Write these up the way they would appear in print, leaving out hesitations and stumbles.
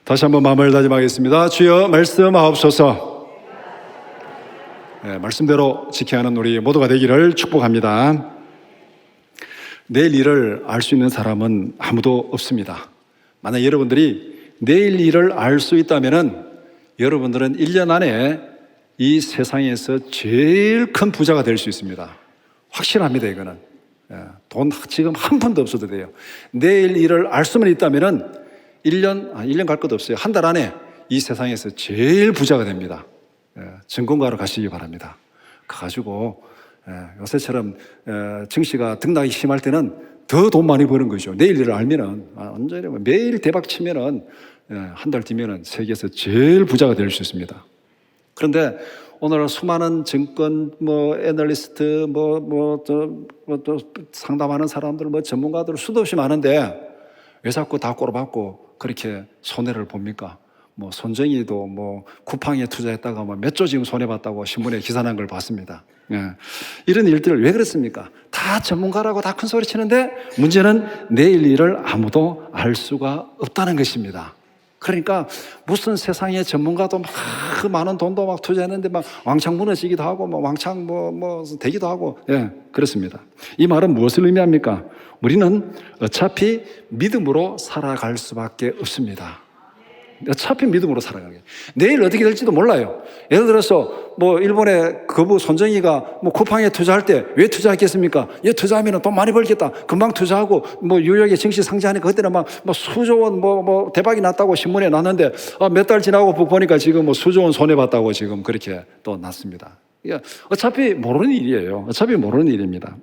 다시 한번 마음을 다짐하겠습니다. 주여 말씀하옵소서. 말씀대로 지켜야 하는 우리 모두가 되기를 축복합니다. 내일 일을 알 수 있는 사람은 아무도 없습니다. 만약 여러분들이 내일 일을 알 수 있다면 여러분들은 1년 안에 이 세상에서 제일 큰 부자가 될 수 있습니다. 확실합니다. 이거는 돈 지금 한 푼도 없어도 돼요. 내일 일을 알 수만 있다면 1년 갈 것도 없어요. 한 달 안에 이 세상에서 제일 부자가 됩니다. 증권가로 가시기 바랍니다. 가가지고 요새처럼 증시가 등락이 심할 때는 더 돈 많이 버는 거죠. 내일 일을 알면은 완전히 매일 대박 치면은 한 달 뒤면은 세계에서 제일 부자가 될 수 있습니다. 그런데 오늘 수많은 증권 애널리스트 또 상담하는 사람들 전문가들 수도 없이 많은데 왜 자꾸 다 꼬라박고 그렇게 손해를 봅니까? 손정희도 쿠팡에 투자했다가 몇 조 지금 손해봤다고 신문에 기사 난 걸 봤습니다. 이런 일들을 왜 그렇습니까? 다 전문가라고 다 큰 소리 치는데 문제는 내일 일을 아무도 알 수가 없다는 것입니다. 그러니까 무슨 세상에 전문가도 막 많은 돈도 막 투자했는데 막 왕창 무너지기도 하고 왕창 되기도 하고 그렇습니다. 이 말은 무엇을 의미합니까? 우리는 어차피 믿음으로 살아갈 수밖에 없습니다. 어차피 믿음으로 살아가게. 내일 어떻게 될지도 몰라요. 예를 들어서 일본의 거부 손정희가 쿠팡에 투자할 때 왜 투자했겠습니까? 얘 투자하면 돈 많이 벌겠다. 금방 투자하고 뉴욕에 증시 상장하니까 그때는 수조 원 대박이 났다고 신문에 났는데 몇 달 지나고 보니까 지금 수조 원 손해 봤다고 지금 그렇게 또 났습니다. 어차피 모르는 일이에요. 어차피 모르는 일입니다.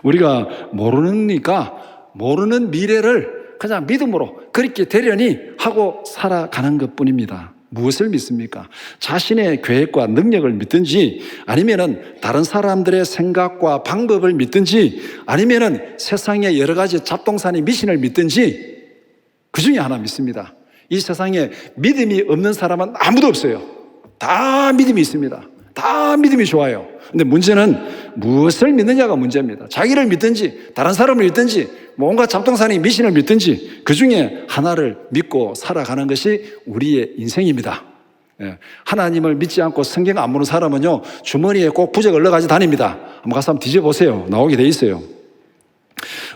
우리가 모르니까 모르는 미래를 그냥 믿음으로 그렇게 되려니 하고 살아가는 것 뿐입니다. 무엇을 믿습니까? 자신의 계획과 능력을 믿든지 아니면은 다른 사람들의 생각과 방법을 믿든지 아니면은 세상의 여러 가지 잡동사니 미신을 믿든지 그 중에 하나 믿습니다. 이 세상에 믿음이 없는 사람은 아무도 없어요. 다 믿음이 있습니다. 다 믿음이 좋아요. 근데 문제는 무엇을 믿느냐가 문제입니다. 자기를 믿든지 다른 사람을 믿든지 온갖 잡동사니 미신을 믿든지 그 중에 하나를 믿고 살아가는 것이 우리의 인생입니다. 하나님을 믿지 않고 성경 안 보는 사람은요 주머니에 꼭 부적을 넣어가지고 다닙니다. 한번 가서 한번 뒤져보세요. 나오게 돼 있어요.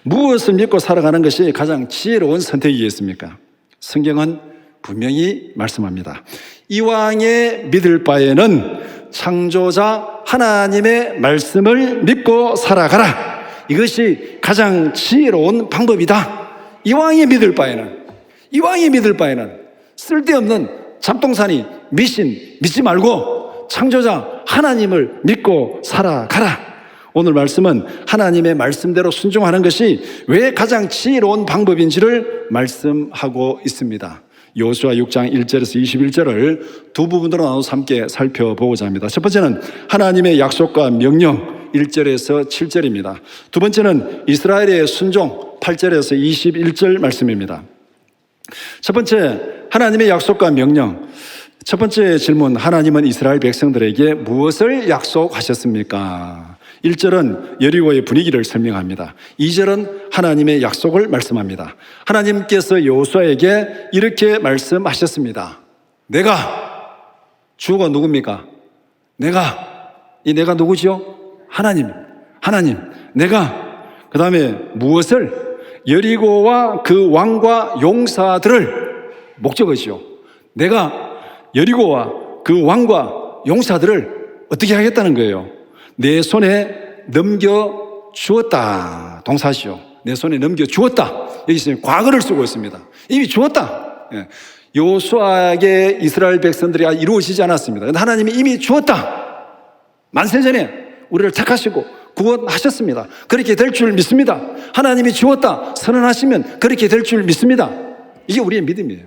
무엇을 믿고 살아가는 것이 가장 지혜로운 선택이겠습니까? 성경은 분명히 말씀합니다. 이왕에 믿을 바에는 창조자 하나님의 말씀을 믿고 살아가라. 이것이 가장 지혜로운 방법이다. 이왕에 믿을 바에는 쓸데없는 잡동사니 미신 믿지 말고 창조자 하나님을 믿고 살아가라. 오늘 말씀은 하나님의 말씀대로 순종하는 것이 왜 가장 지혜로운 방법인지를 말씀하고 있습니다. 여호수아 6장 1절에서 21절을 두 부분으로 나눠서 함께 살펴보고자 합니다. 첫 번째는 하나님의 약속과 명령 1절에서 7절입니다. 두 번째는 이스라엘의 순종 8절에서 21절 말씀입니다. 첫 번째, 하나님의 약속과 명령. 첫 번째 질문, 하나님은 이스라엘 백성들에게 무엇을 약속하셨습니까? 1절은 여리고의 분위기를 설명합니다. 2절은 하나님의 약속을 말씀합니다. 하나님께서 여호수아에게 이렇게 말씀하셨습니다. 내가, 주가 누굽니까? 내가 누구지요? 하나님, 내가 그 다음에 무엇을? 여리고와 그 왕과 용사들을 목적이죠. 내가 여리고와 그 왕과 용사들을 어떻게 하겠다는 거예요? 내 손에 넘겨주었다. 동사시요. 내 손에 넘겨주었다. 여기 과거를 쓰고 있습니다. 이미 주었다. 여호수아에게 이스라엘 백성들이 이루어지지 않았습니다. 그런데 하나님이 이미 주었다. 만세전에 우리를 택하시고 구원하셨습니다. 그렇게 될 줄 믿습니다. 하나님이 주었다 선언하시면 그렇게 될 줄 믿습니다. 이게 우리의 믿음이에요.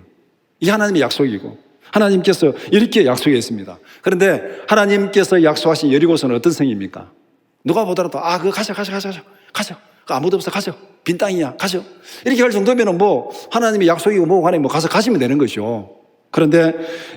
이게 하나님의 약속이고 하나님께서 이렇게 약속했습니다. 그런데 하나님께서 약속하신 여리고성은 어떤 성입니까? 누가 보더라도 그거 가죠. 아무도 없어 가죠. 빈 땅이야 가죠. 이렇게 할 정도면 하나님의 약속이고 관에 가서 가시면 되는 거죠. 그런데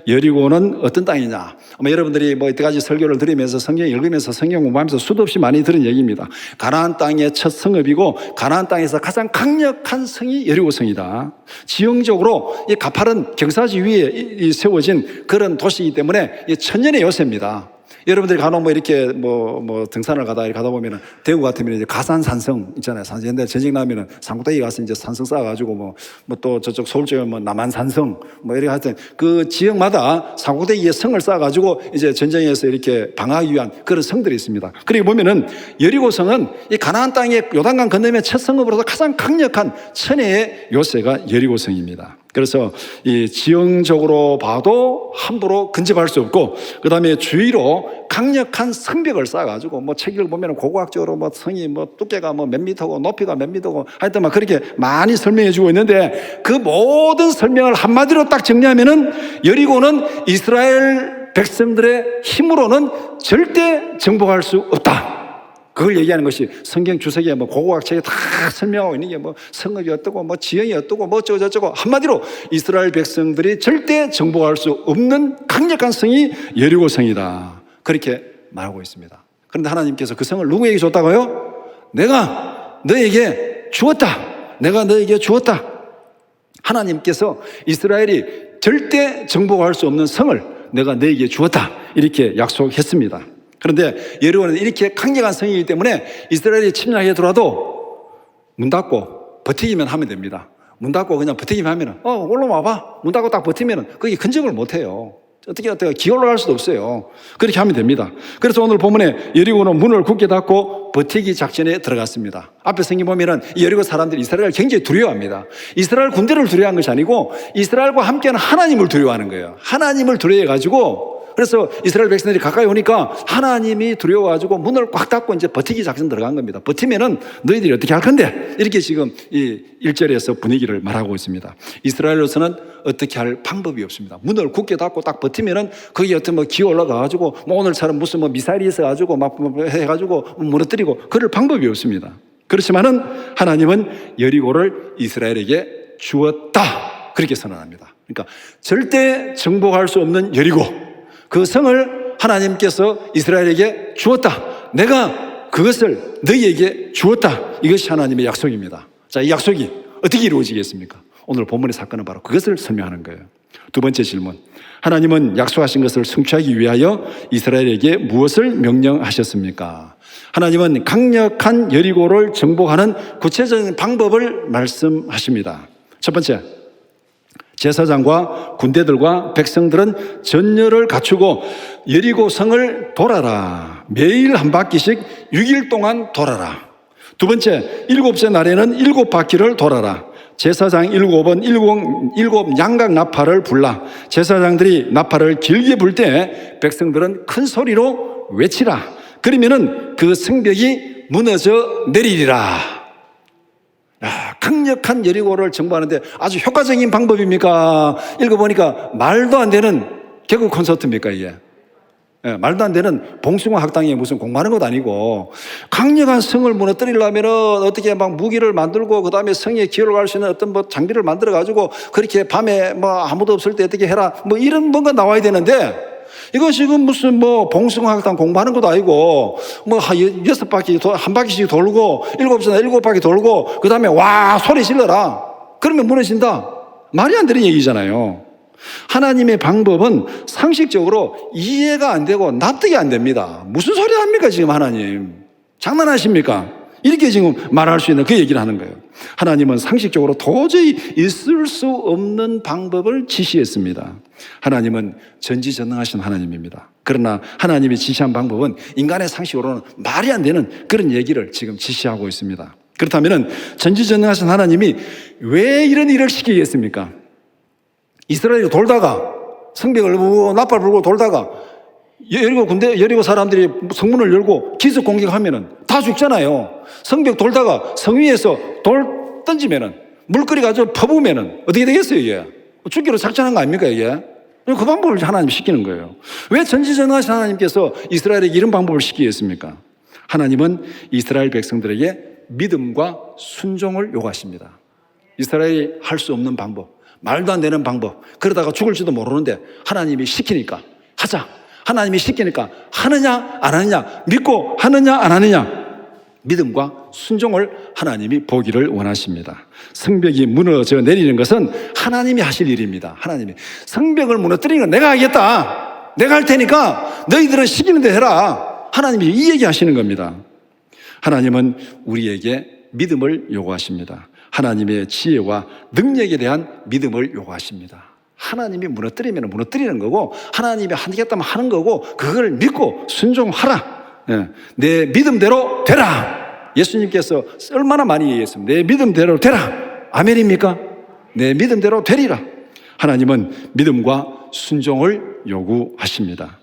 여리고는 어떤 땅이냐? 아마 여러분들이 뭐 이때까지 설교를 들으면서 성경 읽으면서 성경 공부하면서 수도 없이 많이 들은 얘기입니다. 가나안 땅의 첫 성읍이고 가나안 땅에서 가장 강력한 성이 여리고성이다. 지형적으로 이 가파른 경사지 위에 세워진 그런 도시이기 때문에 천년의 요새입니다. 여러분들이 간혹 뭐 이렇게 뭐 등산을 가다 보면은 대구 같으면 이제 가산 산성 있잖아요. 산성. 옛날에 전쟁 나면은 산꼭대기 가서 이제 산성 쌓아가지고 뭐 또 저쪽 서울 쪽에 뭐 남한 산성 뭐 이렇게 하여튼 그 지역마다 산꼭대기에 성을 쌓아가지고 이제 전쟁에서 이렇게 방어하기 위한 그런 성들이 있습니다. 그리고 보면은 여리고성은 이 가나안 땅의 요단강 건너면 첫 성읍으로서 가장 강력한 천혜의 요새가 여리고성입니다. 그래서 이 지형적으로 봐도 함부로 근접할 수 없고, 그 다음에 주위로 강력한 성벽을 쌓아가지고 뭐 책을 보면 고고학적으로 뭐 성이 뭐 두께가 뭐 몇 미터고 높이가 몇 미터고 하여튼 막 그렇게 많이 설명해 주고 있는데, 그 모든 설명을 한마디로 딱 정리하면은 여리고는 이스라엘 백성들의 힘으로는 절대 정복할 수 없다. 그걸 얘기하는 것이 성경 주석에 뭐 고고학책에 다 설명하고 있는 게 뭐 성읍이 어떠고 뭐 지형이 어떠고 뭐 어쩌고 저쩌고, 한마디로 이스라엘 백성들이 절대 정복할 수 없는 강력한 성이 여리고성이다. 그렇게 말하고 있습니다. 그런데 하나님께서 그 성을 누구에게 줬다고요? 내가 너에게 주었다. 내가 너에게 주었다. 하나님께서 이스라엘이 절대 정복할 수 없는 성을 내가 너에게 주었다. 이렇게 약속했습니다. 그런데 여리고는 이렇게 강력한 성이기 때문에 이스라엘이 침략해 들어와도 문 닫고 버티기만 하면 됩니다. 문 닫고 그냥 버티기만 하면은 올라와봐. 문 닫고 딱 버티면은 거기 근접을 못 해요. 어떻게 기어올라갈 수도 없어요. 그렇게 하면 됩니다. 그래서 오늘 본문에 여리고는 문을 굳게 닫고 버티기 작전에 들어갔습니다. 앞에 성경 보면은 여리고 사람들이 이스라엘을 굉장히 두려워합니다. 이스라엘 군대를 두려워한 것이 아니고 이스라엘과 함께하는 하나님을 두려워하는 거예요. 하나님을 두려워해가지고, 그래서 이스라엘 백성들이 가까이 오니까 하나님이 두려워가지고 문을 꽉 닫고 이제 버티기 작전 들어간 겁니다. 버티면은 너희들이 어떻게 할 건데? 이렇게 지금 이 1절에서 분위기를 말하고 있습니다. 이스라엘로서는 어떻게 할 방법이 없습니다. 문을 굳게 닫고 딱 버티면은 거기 어떤 뭐 기어 올라가가지고 뭐 오늘처럼 무슨 뭐 미사일이 있어가지고 막 해가지고 무너뜨리고 그럴 방법이 없습니다. 그렇지만은 하나님은 여리고를 이스라엘에게 주었다. 그렇게 선언합니다. 그러니까 절대 정복할 수 없는 여리고, 그 성을 하나님께서 이스라엘에게 주었다. 내가 그것을 너희에게 주었다. 이것이 하나님의 약속입니다. 자, 이 약속이 어떻게 이루어지겠습니까? 오늘 본문의 사건은 바로 그것을 설명하는 거예요. 두 번째 질문. 하나님은 약속하신 것을 성취하기 위하여 이스라엘에게 무엇을 명령하셨습니까? 하나님은 강력한 여리고를 정복하는 구체적인 방법을 말씀하십니다. 첫 번째, 제사장과 군대들과 백성들은 전열을 갖추고 여리고 성을 돌아라. 매일 한 바퀴씩 6일 동안 돌아라. 두 번째, 일곱째 날에는 7바퀴를 돌아라. 제사장 7은 7 양각 나팔을 불라. 제사장들이 나팔을 길게 불 때 백성들은 큰 소리로 외치라. 그러면은 그 성벽이 무너져 내리리라. 강력한 여리고를 정복하는데 아주 효과적인 방법입니까? 읽어보니까 말도 안 되는 개그 콘서트입니까 이게? 말도 안 되는 봉숭아 학당에 무슨 공부하는 것도 아니고, 강력한 성을 무너뜨리려면 어떻게 막 무기를 만들고 그 다음에 성에 기어를 갈 수 있는 어떤 뭐 장비를 만들어 가지고 그렇게 밤에 뭐 아무도 없을 때 어떻게 해라 뭐 이런 뭔가 나와야 되는데, 이거 지금 무슨 뭐 봉숭아 학당 공부하는 것도 아니고 뭐 6바퀴 한 바퀴씩 돌고 7바퀴 돌고 그 다음에 와 소리 질러라. 그러면 무너진다. 말이 안 되는 얘기잖아요. 하나님의 방법은 상식적으로 이해가 안 되고 납득이 안 됩니다. 무슨 소리 합니까 지금 하나님? 장난하십니까? 이렇게 지금 말할 수 있는 그 얘기를 하는 거예요. 하나님은 상식적으로 도저히 있을 수 없는 방법을 지시했습니다. 하나님은 전지전능하신 하나님입니다. 그러나 하나님이 지시한 방법은 인간의 상식으로는 말이 안 되는 그런 얘기를 지금 지시하고 있습니다. 그렇다면 전지전능하신 하나님이 왜 이런 일을 시키겠습니까? 이스라엘이 돌다가 성벽을 나팔 불고 돌다가 여리고 사람들이 성문을 열고 기습 공격하면은 다 죽잖아요. 성벽 돌다가 성 위에서 돌 던지면은 물거리가 좀 퍼부으면은 어떻게 되겠어요, 이게? 죽기로 작전한 거 아닙니까, 이게? 그 방법을 하나님 시키는 거예요. 왜 전지전능하신 하나님께서 이스라엘에게 이런 방법을 시키겠습니까? 하나님은 이스라엘 백성들에게 믿음과 순종을 요구하십니다. 이스라엘이 할 수 없는 방법, 말도 안 되는 방법. 그러다가 죽을지도 모르는데 하나님이 시키니까 하자. 하나님이 시키니까 하느냐 안 하느냐, 믿고 하느냐 안 하느냐, 믿음과 순종을 하나님이 보기를 원하십니다. 성벽이 무너져 내리는 것은 하나님이 하실 일입니다. 하나님이 성벽을 무너뜨리는 건 내가 하겠다, 내가 할 테니까 너희들은 시키는 대로 해라, 하나님이 이 얘기 하시는 겁니다. 하나님은 우리에게 믿음을 요구하십니다. 하나님의 지혜와 능력에 대한 믿음을 요구하십니다. 하나님이 무너뜨리면 무너뜨리는 거고, 하나님이 하겠다면 하는 거고, 그걸 믿고 순종하라. 내 믿음대로 되라. 예수님께서 얼마나 많이 얘기했습니다. 내 믿음대로 되라. 아멘입니까? 내 믿음대로 되리라. 하나님은 믿음과 순종을 요구하십니다.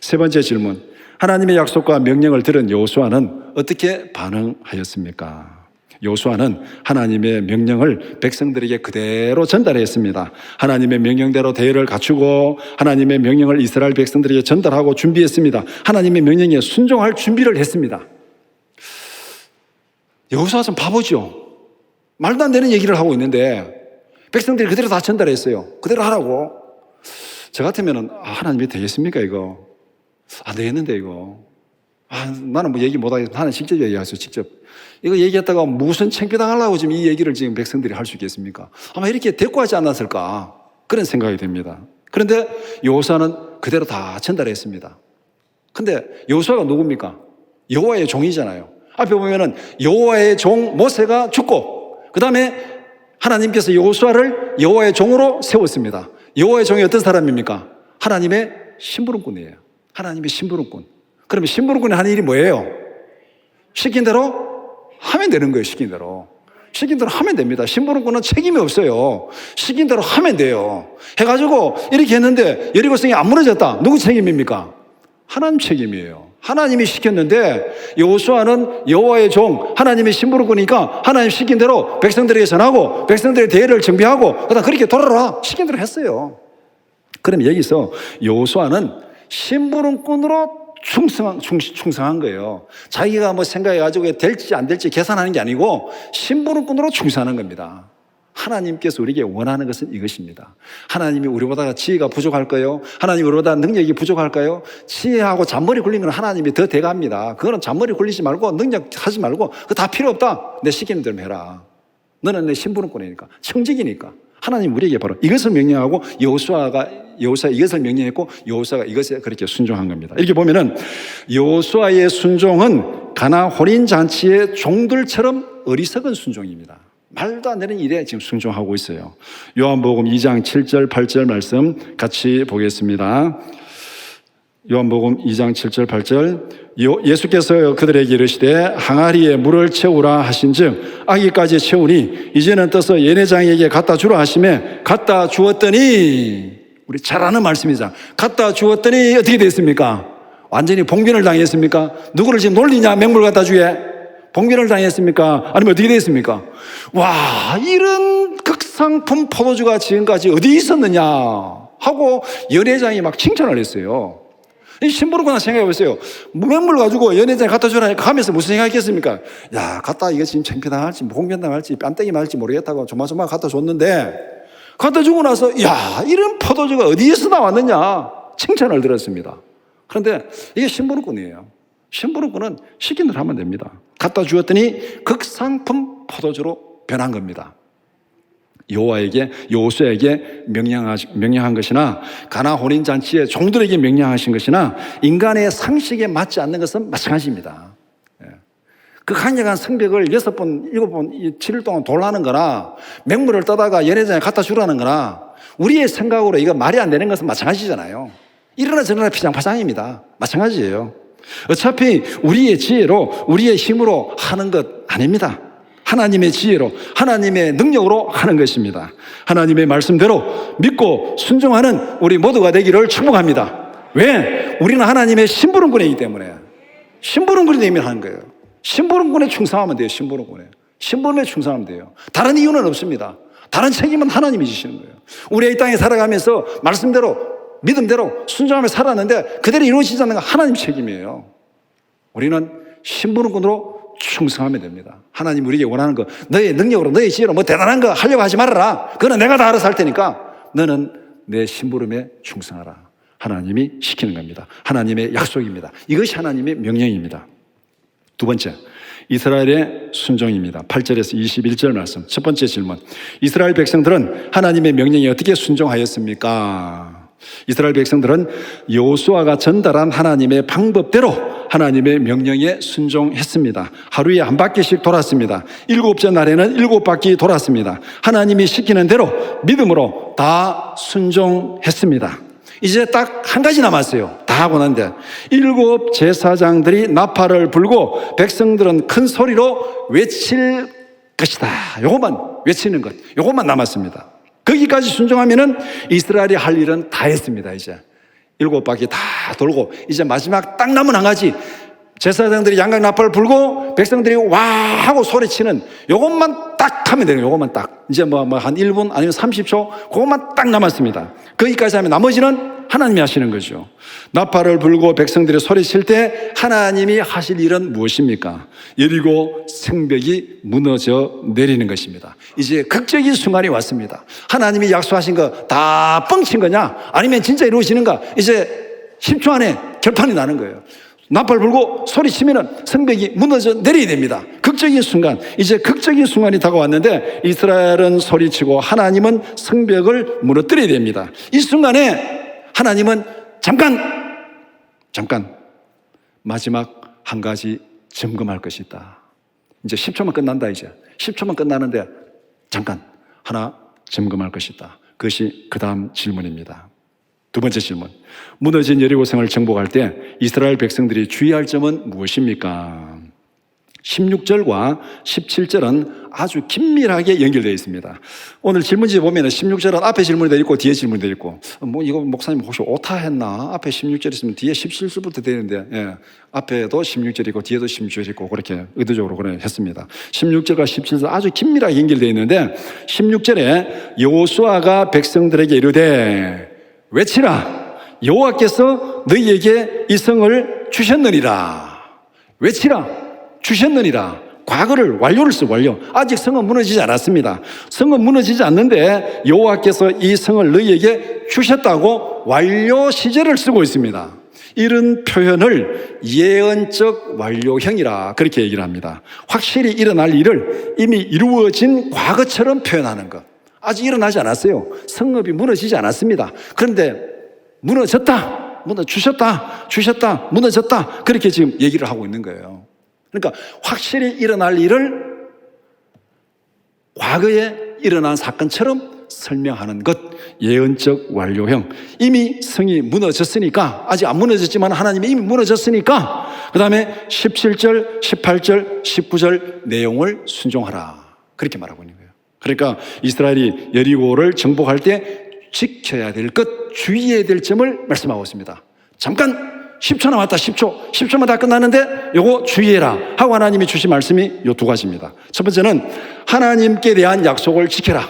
세 번째 질문, 하나님의 약속과 명령을 들은 여호수아는 어떻게 반응하였습니까? 여호수아는 하나님의 명령을 백성들에게 그대로 전달했습니다. 하나님의 명령대로 대열을 갖추고 하나님의 명령을 이스라엘 백성들에게 전달하고 준비했습니다. 하나님의 명령에 순종할 준비를 했습니다. 여호수아 좀 바보죠. 말도 안 되는 얘기를 하고 있는데 백성들이 그대로 다 전달했어요. 그대로 하라고. 저 같으면 하나님이 되겠습니까 이거? 안 되겠는데 이거. 나는 뭐 얘기 못하겠어. 나는 직접 얘기하세요. 직접. 이거 얘기했다가 무슨 창피당하려고 지금 이 얘기를 지금 백성들이 할 수 있겠습니까? 아마 이렇게 대꾸하지 않았을까, 그런 생각이 듭니다. 그런데 여호수아는 그대로 다 전달했습니다. 근데 여호수아가 누굽니까? 여호와의 종이잖아요. 앞에 보면은 여호와의 종 모세가 죽고, 그 다음에 하나님께서 여호수아를 여호와의 종으로 세웠습니다. 여호와의 종이 어떤 사람입니까? 하나님의 심부름꾼이에요. 하나님의 심부름꾼. 그러면 심부름꾼이 하는 일이 뭐예요? 시킨 대로 하면 되는 거예요. 시킨 대로. 시킨 대로 하면 됩니다. 심부름꾼은 책임이 없어요. 시킨 대로 하면 돼요. 해가지고 이렇게 했는데 여리고성이 안 무너졌다. 누구 책임입니까? 하나님 책임이에요. 하나님이 시켰는데 여호수아는 여호와의 종, 하나님의 심부름꾼이니까 하나님 시킨 대로 백성들에게 전하고 백성들의 대회를 정비하고 그다음 그렇게 돌아라 시킨 대로 했어요. 그럼 여기서 여호수아는 심부름꾼으로 충성한 거예요. 자기가 뭐 생각해가지고 될지 안 될지 계산하는 게 아니고 심부름꾼으로 충성하는 겁니다. 하나님께서 우리에게 원하는 것은 이것입니다. 하나님이 우리보다 지혜가 부족할까요? 하나님이 우리보다 능력이 부족할까요? 지혜하고 잔머리 굴린 건 하나님이 더 대갑니다. 그거는 잔머리 굴리지 말고 능력 하지 말고 그거 다 필요 없다. 내 시키는 대로 해라. 너는 내 심부름꾼이니까, 청직이니까. 하나님 우리에게 바로 이것을 명령하고 여호수아가 이것을 명령했고 여호수아가 이것에 그렇게 순종한 겁니다. 이렇게 보면은 여호수아의 순종은 가나 혼인 잔치의 종들처럼 어리석은 순종입니다. 말도 안 되는 일에 지금 순종하고 있어요. 요한복음 2장 7절 8절 말씀 같이 보겠습니다. 요한복음 2장 7절 8절, 예수께서 그들에게 이르시되 항아리에 물을 채우라 하신즉 아기까지 채우니 이제는 떠서 예내장에게 갖다 주라 하시매 갖다 주었더니, 우리 잘 아는 말씀이죠. 갖다 주었더니 어떻게 됐습니까? 완전히 봉변을 당했습니까? 누구를 지금 놀리냐? 맹물 갖다 주게 봉변을 당했습니까? 아니면 어떻게 됐습니까? 와, 이런 극상품 포도주가 지금까지 어디 있었느냐 하고 연회장이 막 칭찬을 했어요. 이 심부름꾼은 생각해보세요. 맹물 가지고 연회장에 갖다 주라 하니까 하면서 무슨 생각했겠습니까? 야, 갖다 이거 지금 창피당할지 봉변당할지 뺨때기 맞을지 모르겠다고 조마조마 갖다 줬는데, 갖다 주고 나서 야, 이런 포도주가 어디에서 나왔느냐 칭찬을 들었습니다. 그런데 이게 심부름꾼이에요. 심부름꾼은 시킨 대로 하면 됩니다. 갖다 주었더니 극상품 포도주로 변한 겁니다. 여호수아에게 명령한 것이나 가나 혼인 잔치에 종들에게 명령하신 것이나 인간의 상식에 맞지 않는 것은 마찬가지입니다. 그 강력한 성벽을 6번, 7번, 7일 동안 돌라는 거나 맹물을 떠다가 연회장에 갖다 주라는 거나 우리의 생각으로 이거 말이 안 되는 것은 마찬가지잖아요. 이러나 저러나 피장파장입니다. 마찬가지예요. 어차피 우리의 지혜로 우리의 힘으로 하는 것 아닙니다. 하나님의 지혜로 하나님의 능력으로 하는 것입니다. 하나님의 말씀대로 믿고 순종하는 우리 모두가 되기를 축복합니다. 왜? 우리는 하나님의 심부름꾼이기 때문에. 심부름꾼이 되면 하는 거예요. 심부름꾼에 충성하면 돼요. 심부름에 충성하면 돼요. 다른 이유는 없습니다. 다른 책임은 하나님이 주시는 거예요. 우리 이 땅에 살아가면서 말씀대로 믿음대로 순종하며 살았는데 그대로 이루어지지 않는 건 하나님 책임이에요. 우리는 심부름꾼으로 충성하면 됩니다. 하나님 우리에게 원하는 거, 너의 능력으로, 너의 지혜로 뭐 대단한 거 하려고 하지 말아라. 그거는 내가 다 알아서 할 테니까 너는 내 심부름에 충성하라. 하나님이 시키는 겁니다. 하나님의 약속입니다. 이것이 하나님의 명령입니다. 두 번째, 이스라엘의 순종입니다. 8절에서 21절 말씀. 첫 번째 질문. 이스라엘 백성들은 하나님의 명령에 어떻게 순종하였습니까? 이스라엘 백성들은 여호수아가 전달한 하나님의 방법대로 하나님의 명령에 순종했습니다. 하루에 한 바퀴씩 돌았습니다. 일곱째 날에는 7바퀴 돌았습니다. 하나님이 시키는 대로 믿음으로 다 순종했습니다. 이제 딱 한 가지 남았어요. 다 하고 난데 7 제사장들이 나팔을 불고 백성들은 큰 소리로 외칠 것이다. 요것만 외치는 것, 요것만 남았습니다. 거기까지 순종하면은 이스라엘이 할 일은 다 했습니다. 이제 7바퀴 다 돌고 이제 마지막 딱 남은 한 가지, 제사장들이 양각 나팔을 불고 백성들이 와 하고 소리치는 요것만 딱 하면 돼요. 요것만 딱. 이제 한 1분 아니면 30초 그것만 딱 남았습니다. 거기까지 하면 나머지는 하나님이 하시는 거죠. 나팔을 불고 백성들이 소리칠 때 하나님이 하실 일은 무엇입니까? 여리고 성벽이 무너져 내리는 것입니다. 이제 극적인 순간이 왔습니다. 하나님이 약속하신 거 다 뻥친 거냐? 아니면 진짜 이루어지는가? 이제 10초 안에 결판이 나는 거예요. 나팔 불고 소리치면 성벽이 무너져 내려야 됩니다. 극적인 순간, 이제 극적인 순간이 다가왔는데 이스라엘은 소리치고 하나님은 성벽을 무너뜨려야 됩니다. 이 순간에 하나님은 잠깐 마지막 한 가지 점검할 것이 있다. 이제 10초만 끝난다. 이제 10초만 끝나는데 잠깐 하나 점검할 것이 있다. 그것이 그 다음 질문입니다. 두 번째 질문. 무너진 여리고성을 정복할 때 이스라엘 백성들이 주의할 점은 무엇입니까? 16절과 17절은 아주 긴밀하게 연결되어 있습니다. 오늘 질문지 보면 16절은 앞에 질문이 되어 있고 뒤에 질문이 되어 있고, 이거 목사님 혹시 오타 했나? 앞에 16절 있으면 뒤에 17절부터 되는데, 예, 앞에도 16절 있고 뒤에도 16절 있고 그렇게 의도적으로 그래 했습니다. 16절과 17절 아주 긴밀하게 연결되어 있는데 16절에 여호수아가 백성들에게 이르되 외치라, 여호와께서 너희에게 이 성을 주셨느니라. 외치라, 주셨느니라. 과거를 완료를 쓰고 완료. 아직 성은 무너지지 않았습니다. 성은 무너지지 않는데 여호와께서 이 성을 너희에게 주셨다고 완료 시제를 쓰고 있습니다. 이런 표현을 예언적 완료형이라 그렇게 얘기를 합니다. 확실히 일어날 일을 이미 이루어진 과거처럼 표현하는 것. 아직 일어나지 않았어요. 성읍이 무너지지 않았습니다. 그런데 무너졌다, 주셨다, 무너졌다, 그렇게 지금 얘기를 하고 있는 거예요. 그러니까 확실히 일어날 일을 과거에 일어난 사건처럼 설명하는 것, 예언적 완료형. 이미 성이 무너졌으니까, 아직 안 무너졌지만 하나님이 이미 무너졌으니까 그 다음에 17절, 18절, 19절 내용을 순종하라, 그렇게 말하고 있는 거예요. 그러니까 이스라엘이 여리고를 정복할 때 지켜야 될 것, 주의해야 될 점을 말씀하고 있습니다. 잠깐 10초 남았다. 10초만 다 끝나는데 요거 주의해라 하고 하나님이 주신 말씀이 요 두 가지입니다. 첫 번째는 하나님께 대한 약속을 지켜라.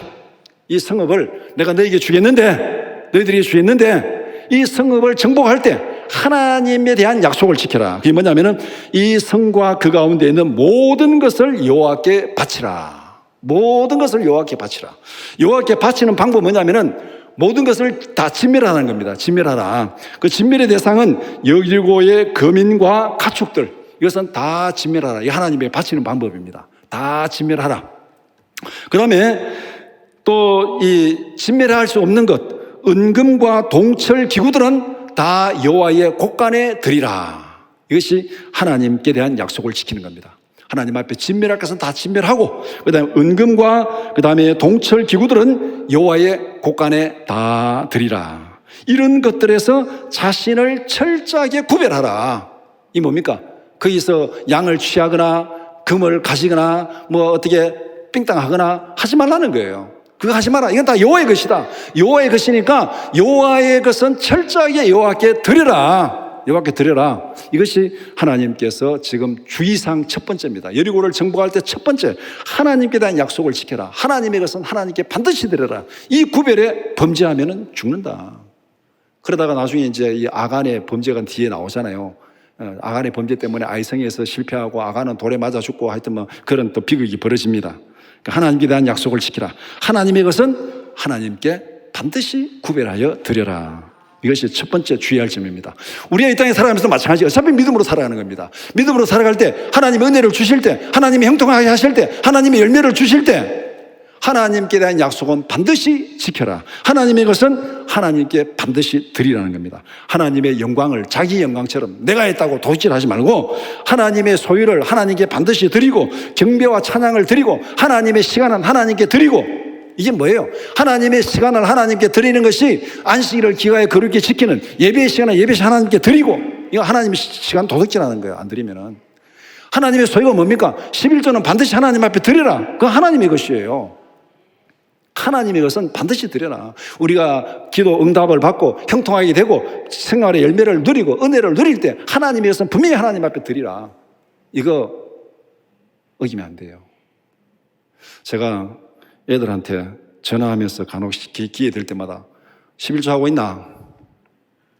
이 성읍을 내가 너희에게 주겠는데, 너희들에게 주겠는데 이 성읍을 정복할 때 하나님에 대한 약속을 지켜라. 그게 뭐냐면은 이 성과 그 가운데 있는 모든 것을 여호와께 바치라. 모든 것을 여호와께 바치라. 여호와께 바치는 방법은 뭐냐면은 모든 것을 다 진멸하는 겁니다. 진멸하라. 그 진멸의 대상은 여리고의 거민과 가축들, 이것은 다 진멸하라. 이 하나님의 바치는 방법입니다. 다 진멸하라. 그 다음에 또 이 진멸할 수 없는 것, 은금과 동철 기구들은 다 여호와의 곳간에 드리라. 이것이 하나님께 대한 약속을 지키는 겁니다. 하나님 앞에 진멸할 것은 다 진멸하고, 그 다음에 은금과 그 다음에 동철 기구들은 여호와의 곳간에 다 드리라. 이런 것들에서 자신을 철저하게 구별하라. 이 뭡니까? 거기서 양을 취하거나 금을 가시거나 뭐 어떻게 삥땅하거나 하지 말라는 거예요. 그거 하지 마라. 이건 다 여호와의 것이다. 여호와의 것이니까 여호와의 것은 철저하게 여호와께 드려라. 여호와께 드려라. 이것이 하나님께서 지금 주의사항 첫 번째입니다. 여리고를 정복할 때 첫 번째, 하나님께 대한 약속을 지켜라. 하나님의 것은 하나님께 반드시 드려라. 이 구별에 범죄하면은 죽는다. 그러다가 나중에 이제 이 아간의 범죄가 뒤에 나오잖아요. 아간의 범죄 때문에 아이성에서 실패하고 아간은 돌에 맞아 죽고 하여튼 뭐 그런 또 비극이 벌어집니다. 그러니까 하나님께 대한 약속을 지키라. 하나님의 것은 하나님께 반드시 구별하여 드려라. 이것이 첫 번째 주의할 점입니다. 우리가 이 땅에 살아가면서 마찬가지. 어차피 믿음으로 살아가는 겁니다. 믿음으로 살아갈 때, 하나님의 은혜를 주실 때, 하나님이 형통하게 하실 때, 하나님의 열매를 주실 때, 하나님께 대한 약속은 반드시 지켜라. 하나님의 것은 하나님께 반드시 드리라는 겁니다. 하나님의 영광을 자기 영광처럼 내가 했다고 도질하지 말고 하나님의 소유를 하나님께 반드시 드리고 경배와 찬양을 드리고 하나님의 시간은 하나님께 드리고. 이게 뭐예요? 하나님의 시간을 하나님께 드리는 것이 안식일을 기가에 거룩히 지키는 예배의 시간을 예배 시간 하나님께 드리고, 이거 하나님의 시간 도둑질하는 거예요. 안 드리면은. 하나님의 소유가 뭡니까? 11조는 반드시 하나님 앞에 드려라. 그건 하나님의 것이에요. 하나님의 것은 반드시 드려라. 우리가 기도 응답을 받고 형통하게 되고 생활의 열매를 누리고 은혜를 누릴 때 하나님의 것은 분명히 하나님 앞에 드리라. 이거 어기면 안 돼요. 제가 애들한테 전화하면서 간혹 기회 될 때마다 11조 하고 있나?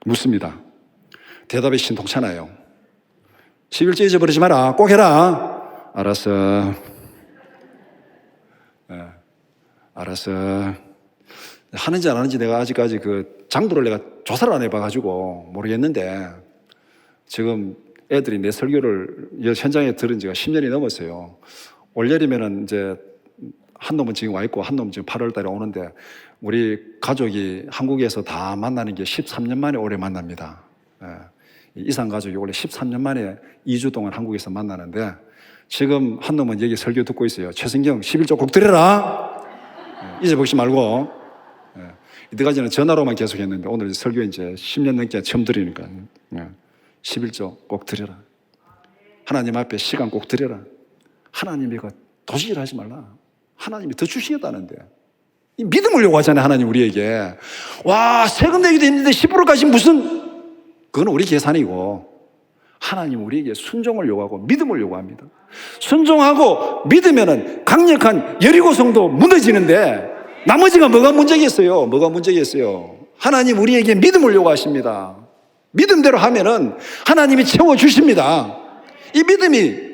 묻습니다. 대답이 신통찮아요. 11조 잊어버리지 마라. 꼭 해라. 알았어. 네. 알았어. 하는지 안 하는지 내가 아직까지 그 장부를 내가 조사를 안 해봐가지고 모르겠는데 지금 애들이 내 설교를 현장에 들은 지가 10년이 넘었어요. 올여름에는 이제 한 놈은 지금 와 있고 한 놈은 지금 8월 달에 오는데 우리 가족이 한국에서 다 만나는 게 13년 만에 올해 만납니다. 이산 가족이 원래 13년 만에 2주 동안 한국에서 만나는데 지금 한 놈은 여기 설교 듣고 있어요. 최승경 11조 꼭 드려라. 잊어보지 말고. 이때까지는 전화로만 계속 했는데 오늘 설교 이제 10년 넘게 처음 드리니까 11조 꼭 드려라. 하나님 앞에 시간 꼭 드려라. 하나님이 그 도시질하지 말라. 하나님이 더 주시겠다는데. 이 믿음을 요구하잖아요. 하나님 우리에게. 와, 세금 내기도 힘든데 10%까지 무슨, 그건 우리 계산이고 하나님 우리에게 순종을 요구하고 믿음을 요구합니다. 순종하고 믿으면은 강력한 여리고성도 무너지는데 나머지가 뭐가 문제겠어요? 뭐가 문제겠어요? 하나님 우리에게 믿음을 요구하십니다. 믿음대로 하면은 하나님이 채워주십니다. 이 믿음이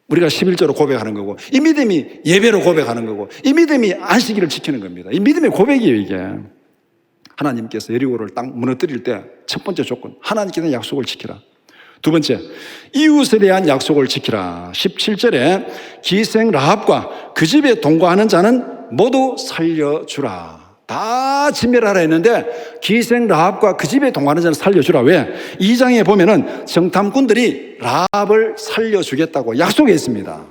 우리가 11조로 고백하는 거고, 이 믿음이 예배로 고백하는 거고, 이 믿음이 안식일을 지키는 겁니다. 이 믿음의 고백이에요, 이게. 하나님께서 여리고를 딱 무너뜨릴 때 첫 번째 조건, 하나님께 대한 약속을 지키라. 두 번째, 이웃에 대한 약속을 지키라. 17절에 기생 라합과 그 집에 동거하는 자는 모두 살려주라. 다 진멸하라 했는데 기생 라합과 그 집에 동거하는 자는 살려주라. 왜? 2장에 보면은 정탐꾼들이 라합을 살려주겠다고 약속했습니다.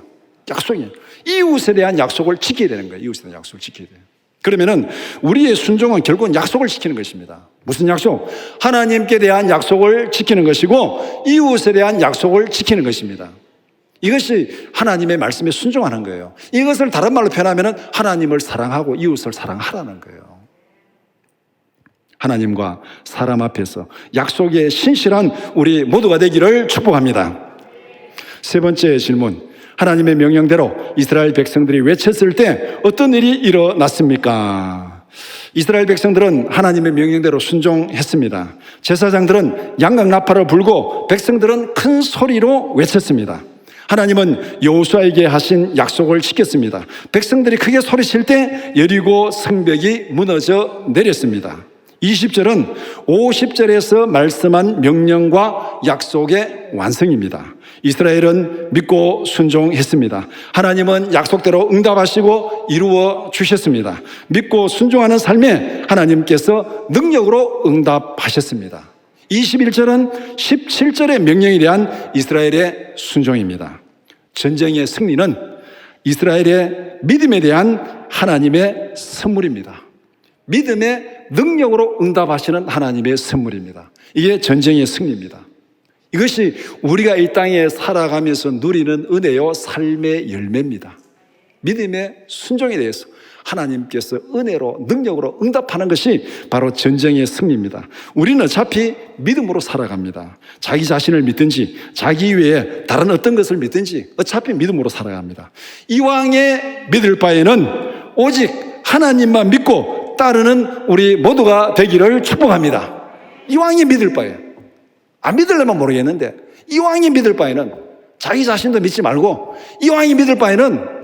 약속이에요. 이웃에 대한 약속을 지켜야 되는 거예요. 이웃에 대한 약속을 지켜야 돼요. 그러면은 우리의 순종은 결국은 약속을 지키는 것입니다. 무슨 약속? 하나님께 대한 약속을 지키는 것이고 이웃에 대한 약속을 지키는 것입니다. 이것이 하나님의 말씀에 순종하는 거예요. 이것을 다른 말로 표현하면 하나님을 사랑하고 이웃을 사랑하라는 거예요. 하나님과 사람 앞에서 약속에 신실한 우리 모두가 되기를 축복합니다. 세 번째 질문. 하나님의 명령대로 이스라엘 백성들이 외쳤을 때 어떤 일이 일어났습니까? 이스라엘 백성들은 하나님의 명령대로 순종했습니다. 제사장들은 양각 나팔을 불고 백성들은 큰 소리로 외쳤습니다. 하나님은 여호수아에게 하신 약속을 지켰습니다. 백성들이 크게 소리칠 때 여리고 성벽이 무너져 내렸습니다. 20절은 50절에서 말씀한 명령과 약속의 완성입니다. 이스라엘은 믿고 순종했습니다. 하나님은 약속대로 응답하시고 이루어 주셨습니다. 믿고 순종하는 삶에 하나님께서 능력으로 응답하셨습니다. 21절은 17절의 명령에 대한 이스라엘의 순종입니다. 전쟁의 승리는 이스라엘의 믿음에 대한 하나님의 선물입니다. 믿음의 능력으로 응답하시는 하나님의 선물입니다. 이게 전쟁의 승리입니다. 이것이 우리가 이 땅에 살아가면서 누리는 은혜요 삶의 열매입니다. 믿음의 순종에 대해서 하나님께서 은혜로 능력으로 응답하는 것이 바로 전쟁의 승리입니다. 우리는 어차피 믿음으로 살아갑니다. 자기 자신을 믿든지 자기 외에 다른 어떤 것을 믿든지 어차피 믿음으로 살아갑니다. 이왕에 믿을 바에는 오직 하나님만 믿고 따르는 우리 모두가 되기를 축복합니다. 이왕에 믿을 바에. 안 믿으려면 모르겠는데 이왕이 믿을 바에는 자기 자신도 믿지 말고, 이왕이 믿을 바에는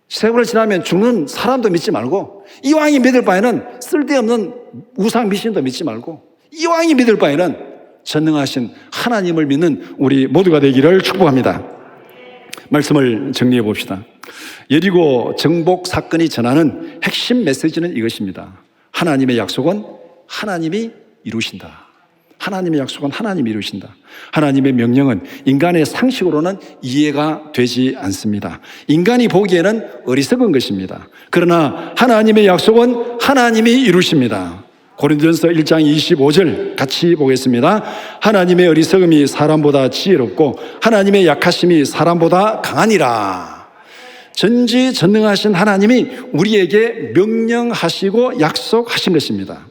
세월을 지나면 죽는 사람도 믿지 말고, 이왕이 믿을 바에는 쓸데없는 우상 미신도 믿지 말고, 이왕이 믿을 바에는 전능하신 하나님을 믿는 우리 모두가 되기를 축복합니다. 말씀을 정리해 봅시다. 여리고 정복 사건이 전하는 핵심 메시지는 이것입니다. 하나님의 약속은 하나님이 이루신다. 하나님의 약속은 하나님이 이루신다. 하나님의 명령은 인간의 상식으로는 이해가 되지 않습니다. 인간이 보기에는 어리석은 것입니다. 그러나 하나님의 약속은 하나님이 이루십니다. 고린도전서 1장 25절 같이 보겠습니다. 하나님의 어리석음이 사람보다 지혜롭고 하나님의 약하심이 사람보다 강하니라. 전지전능하신 하나님이 우리에게 명령하시고 약속하신 것입니다.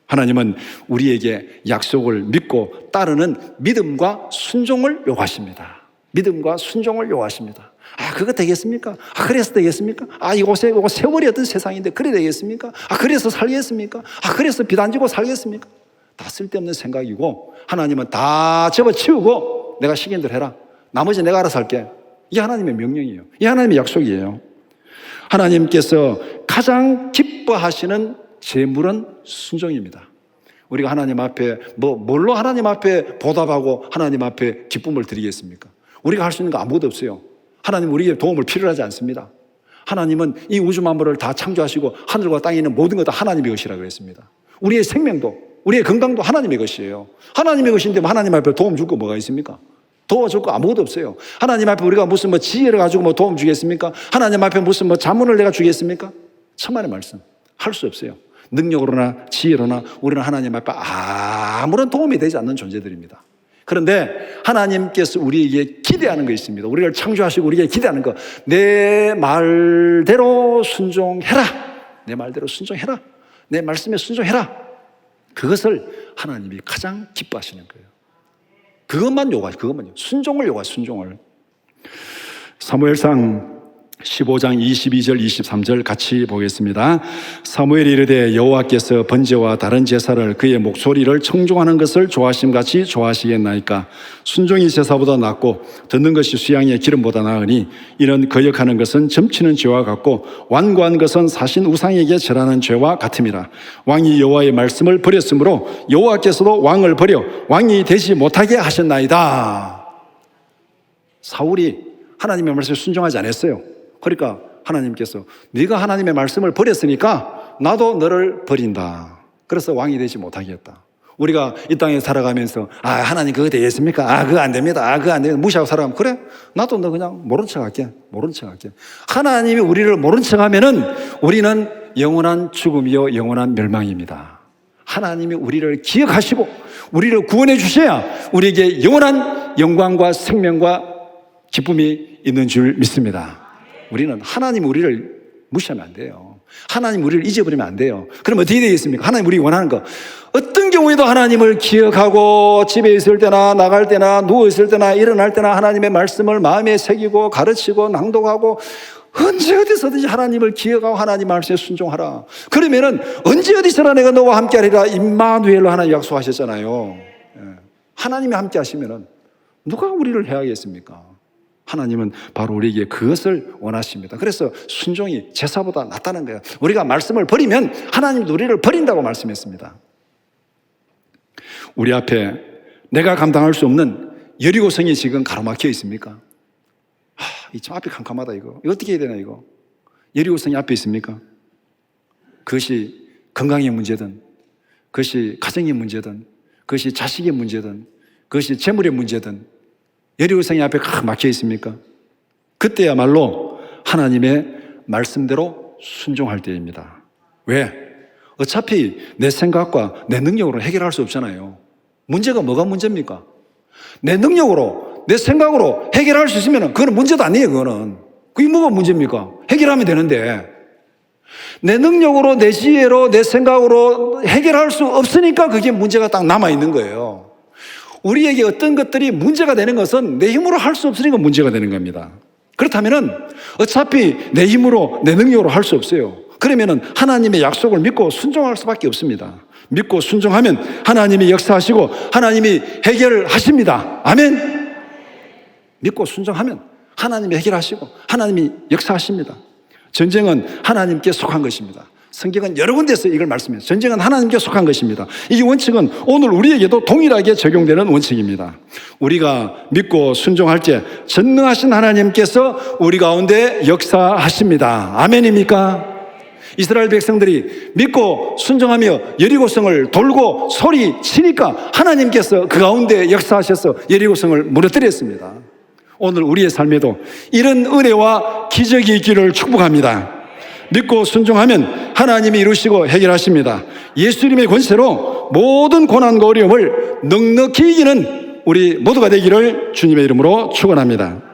하나님은 우리에게 약속을 믿고 따르는 믿음과 순종을 요구하십니다. 믿음과 순종을 요구하십니다. 아, 그거 되겠습니까? 아, 그래서 되겠습니까? 아, 이거 세월이 어떤 세상인데 그래 되겠습니까? 아, 그래서 살겠습니까? 아, 그래서 빚 안 지고 살겠습니까? 다 쓸데없는 생각이고, 하나님은 다 접어치우고 내가 시킨 대로 해라. 나머지 내가 알아서 할게. 이게 하나님의 명령이에요. 이게 하나님의 약속이에요. 하나님께서 가장 기뻐하시는 재물은 순종입니다. 우리가 하나님 앞에 뭘로 하나님 앞에 보답하고 하나님 앞에 기쁨을 드리겠습니까? 우리가 할 수 있는 거 아무것도 없어요. 하나님 우리에게 도움을 필요로 하지 않습니다. 하나님은 이 우주 만물을 다 창조하시고 하늘과 땅에 있는 모든 것 다 하나님의 것이라고 했습니다. 우리의 생명도, 우리의 건강도 하나님의 것이에요. 하나님의 것인데 하나님 앞에 도움 줄 거 뭐가 있습니까? 도와줄 거 아무것도 없어요. 하나님 앞에 우리가 무슨 지혜를 가지고 도움 주겠습니까? 하나님 앞에 무슨 자문을 내가 주겠습니까? 천만의 말씀. 할 수 없어요. 능력으로나 지혜로나 우리는 하나님 앞에 아무런 도움이 되지 않는 존재들입니다. 그런데 하나님께서 우리에게 기대하는 거 있습니다. 우리를 창조하시고 우리에게 기대하는 거. 내 말대로 순종해라. 내 말대로 순종해라. 내 말씀에 순종해라. 그것을 하나님이 가장 기뻐하시는 거예요. 그것만 요구하죠. 그것만요. 순종을 요구하죠. 순종을. 사무엘상 15장 22절 23절 같이 보겠습니다. 사무엘이 이르되 여호와께서 번제와 다른 제사를 그의 목소리를 청종하는 것을 좋아하심같이 좋아하시겠나이까. 순종이 제사보다 낫고 듣는 것이 수양의 기름보다 나으니 이는 거역하는 것은 점치는 죄와 같고 완고한 것은 사신 우상에게 절하는 죄와 같음이라. 왕이 여호와의 말씀을 버렸으므로 여호와께서도 왕을 버려 왕이 되지 못하게 하셨나이다. 사울이 하나님의 말씀에 순종하지 않았어요. 그러니까 하나님께서 네가 하나님의 말씀을 버렸으니까 나도 너를 버린다. 그래서 왕이 되지 못하게 했다. 우리가 이 땅에 살아가면서 아, 하나님 그거 되겠습니까? 아, 그거 안 됩니다. 아, 그거 안 됩니다. 무시하고 살아가면 그래? 나도 너 그냥 모른 척 할게. 모른 척 할게. 하나님이 우리를 모른 척 하면은 우리는 영원한 죽음이요 영원한 멸망입니다. 하나님이 우리를 기억하시고 우리를 구원해 주셔야 우리에게 영원한 영광과 생명과 기쁨이 있는 줄 믿습니다. 우리는 하나님 우리를 무시하면 안 돼요. 하나님 우리를 잊어버리면 안 돼요. 그럼 어떻게 되겠습니까? 하나님 우리 원하는 거. 어떤 경우에도 하나님을 기억하고 집에 있을 때나 나갈 때나 누워있을 때나 일어날 때나 하나님의 말씀을 마음에 새기고 가르치고 낭독하고 언제 어디서든지 하나님을 기억하고 하나님 말씀에 순종하라. 그러면은 언제 어디서나 내가 너와 함께 하리라 임마누엘로 하나님 약속하셨잖아요. 하나님이 함께 하시면은 누가 우리를 해야겠습니까? 하나님은 바로 우리에게 그것을 원하십니다. 그래서 순종이 제사보다 낫다는 거예요. 우리가 말씀을 버리면 하나님도 우리를 버린다고 말씀했습니다. 우리 앞에 내가 감당할 수 없는 여리고성이 지금 가로막혀 있습니까? 이 참 앞이 캄캄하다 이거 어떻게 해야 되나 이거. 여리고성이 앞에 있습니까? 그것이 건강의 문제든 그것이 가정의 문제든 그것이 자식의 문제든 그것이 재물의 문제든 여리고성이 앞에 꽉 막혀 있습니까? 그때야말로 하나님의 말씀대로 순종할 때입니다. 왜? 어차피 내 생각과 내 능력으로 해결할 수 없잖아요. 문제가 뭐가 문제입니까? 내 능력으로, 내 생각으로 해결할 수 있으면 그거는 문제도 아니에요. 그게 뭐가 문제입니까? 해결하면 되는데 내 능력으로, 내 지혜로, 내 생각으로 해결할 수 없으니까 그게 문제가 딱 남아있는 거예요. 우리에게 어떤 것들이 문제가 되는 것은 내 힘으로 할 수 없으니까 문제가 되는 겁니다. 그렇다면은 어차피 내 힘으로 내 능력으로 할 수 없어요. 그러면은 하나님의 약속을 믿고 순종할 수밖에 없습니다. 믿고 순종하면 하나님이 역사하시고 하나님이 해결하십니다. 아멘. 믿고 순종하면 하나님이 해결하시고 하나님이 역사하십니다. 전쟁은 하나님께 속한 것입니다. 성경은 여러 군데서 이걸 말씀해요. 전쟁은 하나님께 속한 것입니다. 이 원칙은 오늘 우리에게도 동일하게 적용되는 원칙입니다. 우리가 믿고 순종할 때 전능하신 하나님께서 우리 가운데 역사하십니다. 아멘입니까? 이스라엘 백성들이 믿고 순종하며 여리고성을 돌고 소리 치니까 하나님께서 그 가운데 역사하셔서 여리고성을 무너뜨렸습니다. 오늘 우리의 삶에도 이런 은혜와 기적이 있기를 축복합니다. 믿고 순종하면 하나님이 이루시고 해결하십니다. 예수님의 권세로 모든 고난과 어려움을 넉넉히 이기는 우리 모두가 되기를 주님의 이름으로 축원합니다.